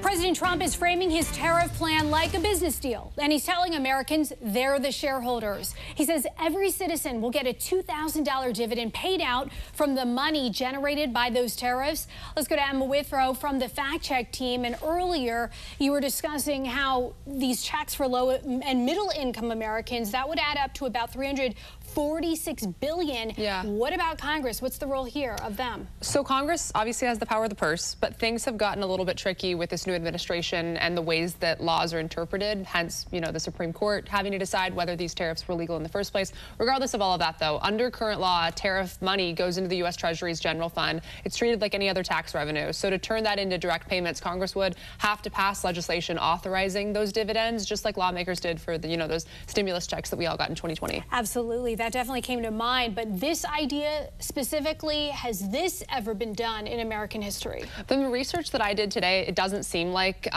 President Trump is framing his tariff plan like a business deal, and he's telling Americans they're the shareholders. He says every citizen will get a $2,000 dividend paid out from the money generated by those tariffs. Let's go to Emma Withrow from the Fact Check team. And earlier, you were discussing how these checks for low and middle income Americans, that would add up to about $346 billion. Yeah. What about Congress? What's the role here of them? So Congress obviously has the power of the purse, but things have gotten a little bit tricky with this new administration and the ways that laws are interpreted, hence, the Supreme Court having to decide whether these tariffs were legal in the first place. Regardless of all of that, though, under current law, tariff money goes into the U.S. Treasury's general fund. It's treated like any other tax revenue. So to turn that into direct payments, Congress would have to pass legislation authorizing those dividends, just like lawmakers did for the, those stimulus checks that we all got in 2020. Absolutely. That definitely came to mind. But this idea specifically, has this ever been done in American history? The research that I did today, it doesn't seem like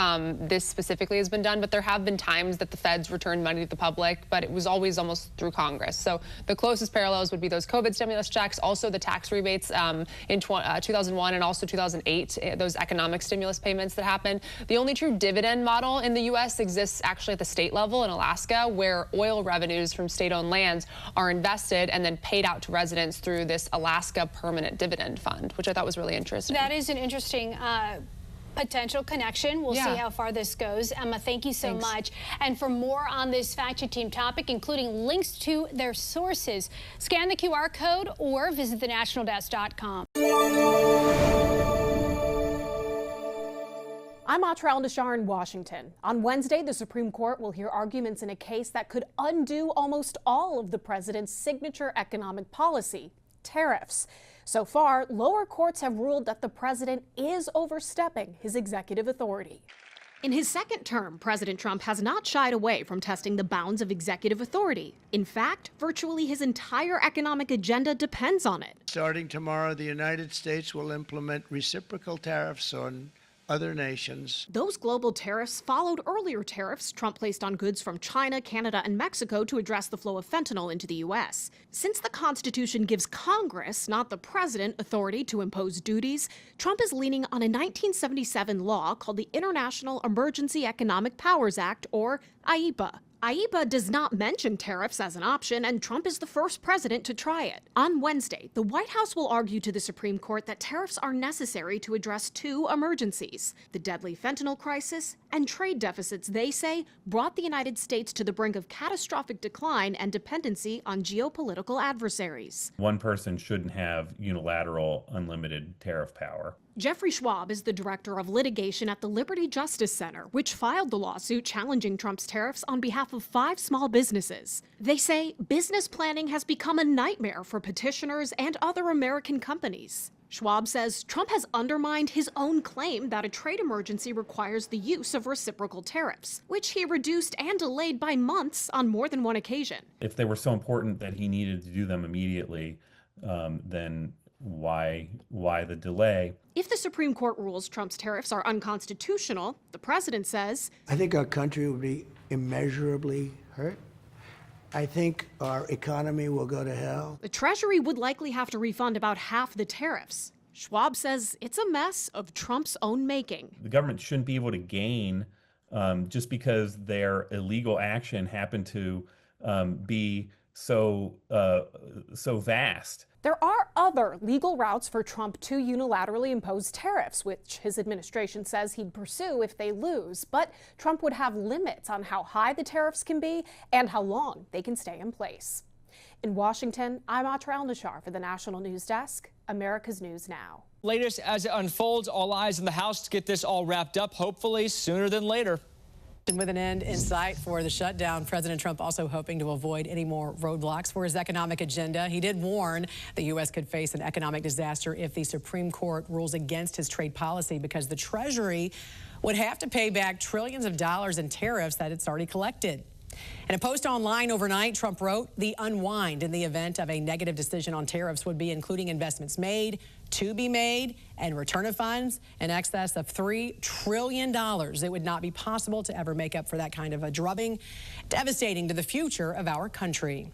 this specifically has been done, but there have been times that the feds returned money to the public, but it was always almost through Congress. So the closest parallels would be those COVID stimulus checks, also the tax rebates in 2001 and also 2008, those economic stimulus payments that happened. The only true dividend model in the U.S. exists actually at the state level in Alaska, where oil revenues from state-owned lands are invested and then paid out to residents through this Alaska Permanent Dividend Fund, which I thought was really interesting. That is an interesting potential connection. We'll see how far this goes. Emma, thank you so much. And for more on this Fact Check team topic, including links to their sources, scan the QR code or visit thenationaldesk.com. I'm Atrell Nashar in Washington. On Wednesday, the Supreme Court will hear arguments in a case that could undo almost all of the president's signature economic policy, tariffs. So far, lower courts have ruled that the president is overstepping his executive authority. In his second term, President Trump has not shied away from testing the bounds of executive authority. In fact, virtually his entire economic agenda depends on it. Starting tomorrow, the United States will implement reciprocal tariffs on other nations. Those global tariffs followed earlier tariffs Trump placed on goods from China, Canada, and Mexico to address the flow of fentanyl into the U.S. Since the Constitution gives Congress, not the president, authority to impose duties, Trump is leaning on a 1977 law called the International Emergency Economic Powers Act, or IEPA. IEPA does not mention tariffs as an option, and Trump is the first president to try it. On Wednesday, the White House will argue to the Supreme Court that tariffs are necessary to address two emergencies: the deadly fentanyl crisis and trade deficits they say brought the United States to the brink of catastrophic decline and dependency on geopolitical adversaries. One person shouldn't have unilateral, unlimited tariff power. Jeffrey Schwab is the director of litigation at the Liberty Justice Center, which filed the lawsuit challenging Trump's tariffs on behalf of 5 small businesses. They say business planning has become a nightmare for petitioners and other American companies. Schwab says Trump has undermined his own claim that a trade emergency requires the use of reciprocal tariffs, which he reduced and delayed by months on more than one occasion. If they were so important that he needed to do them immediately, then why the delay? If the Supreme Court rules Trump's tariffs are unconstitutional, the president says, I think our country will be immeasurably hurt. I think our economy will go to hell. The Treasury would likely have to refund about half the tariffs. Schwab says it's a mess of Trump's own making. The government shouldn't be able to gain just because their illegal action happened to be so vast. There are other legal routes for Trump to unilaterally impose tariffs, which his administration says he'd pursue if they lose. But Trump would have limits on how high the tariffs can be and how long they can stay in place. In Washington, I'm Atrell Nashar for the National News Desk, America's News Now. Latest as it unfolds, all eyes in the House to get this all wrapped up, hopefully sooner than later. And with an end in sight for the shutdown, President Trump also hoping to avoid any more roadblocks for his economic agenda. He did warn the U.S. could face an economic disaster if the Supreme Court rules against his trade policy, because the Treasury would have to pay back trillions of dollars in tariffs that it's already collected. In a post online overnight, Trump wrote, the unwind in the event of a negative decision on tariffs would be including investments made, to be made, and return of funds in excess of $3 trillion. It would not be possible to ever make up for that kind of a drubbing, devastating to the future of our country.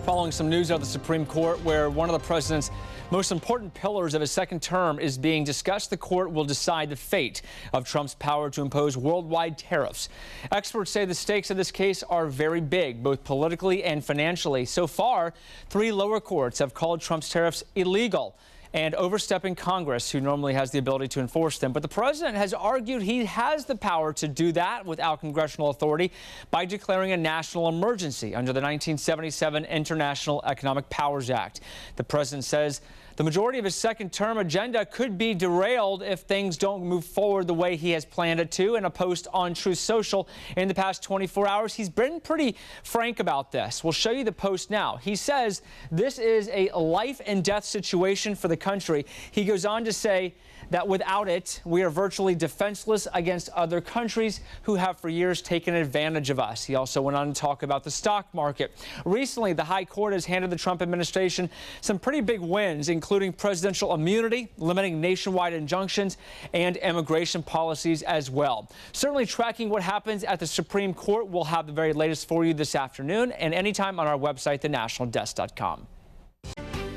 Following some news out of the Supreme Court, where one of the president's most important pillars of his second term is being discussed. The court will decide the fate of Trump's power to impose worldwide tariffs. Experts say the stakes of this case are very big, both politically and financially. So far, 3 lower courts have called Trump's tariffs illegal and overstepping Congress, who normally has the ability to enforce them. But the president has argued he has the power to do that without congressional authority by declaring a national emergency under the 1977 International Economic Powers Act. The president says the majority of his second-term agenda could be derailed if things don't move forward the way he has planned it to. In a post on Truth Social in the past 24 hours, he's been pretty frank about this. We'll show you the post now. He says this is a life-and-death situation for the country. He goes on to say that without it, we are virtually defenseless against other countries who have for years taken advantage of us. He also went on to talk about the stock market. Recently, the High Court has handed the Trump administration some pretty big wins, including presidential immunity, limiting nationwide injunctions, and immigration policies as well. Certainly tracking what happens at the Supreme Court. We'll have the very latest for you this afternoon and anytime on our website, thenationaldesk.com.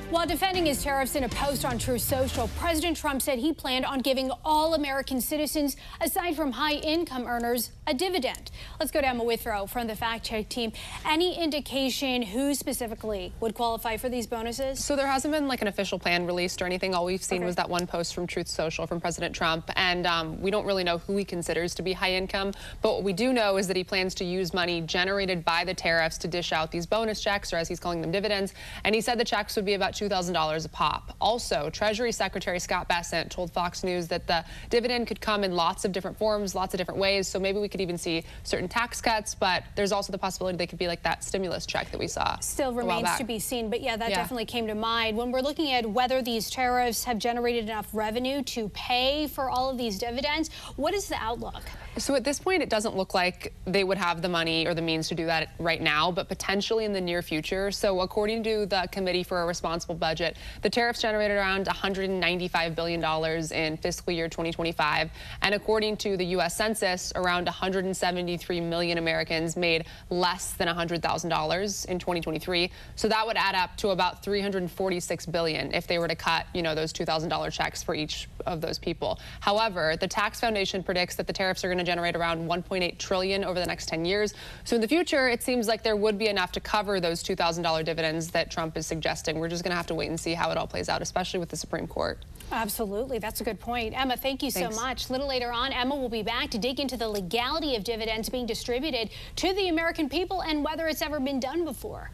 While defending his tariffs in a post on Truth Social, President Trump said he planned on giving all American citizens, aside from high-income earners, a dividend. Let's go to Emma Withrow from the Fact Check team. Any indication who specifically would qualify for these bonuses? So there hasn't been like an official plan released or anything. All we've seen was that one post from Truth Social from President Trump. And we don't really know who he considers to be high income. But what we do know is that he plans to use money generated by the tariffs to dish out these bonus checks, or as he's calling them, dividends. And he said the checks would be about $2,000 a pop. Also, Treasury Secretary Scott Bessent told Fox News that the dividend could come in lots of different forms, lots of different ways. So maybe we could even see certain tax cuts, but there's also the possibility they could be like that stimulus check that we saw. Still remains to be seen, but yeah, that definitely came to mind. When we're looking at whether these tariffs have generated enough revenue to pay for all of these dividends, what is the outlook? So at this point, it doesn't look like they would have the money or the means to do that right now, but potentially in the near future. So according to the Committee for a Responsible Budget, the tariffs generated around $195 billion in fiscal year 2025. And according to the U.S. Census, around 173 million Americans made less than $100,000 in 2023. So that would add up to about $346 billion if they were to cut, those $2,000 checks for each of those people. However, the Tax Foundation predicts that the tariffs are going to generate around $1.8 trillion over the next 10 years. So in the future, it seems like there would be enough to cover those $2,000 dividends that Trump is suggesting. We're just going to have to wait and see how it all plays out, especially with the Supreme Court. Absolutely. That's a good point. Emma, thank you so much. A little later on, Emma will be back to dig into the legality of dividends being distributed to the American people and whether it's ever been done before.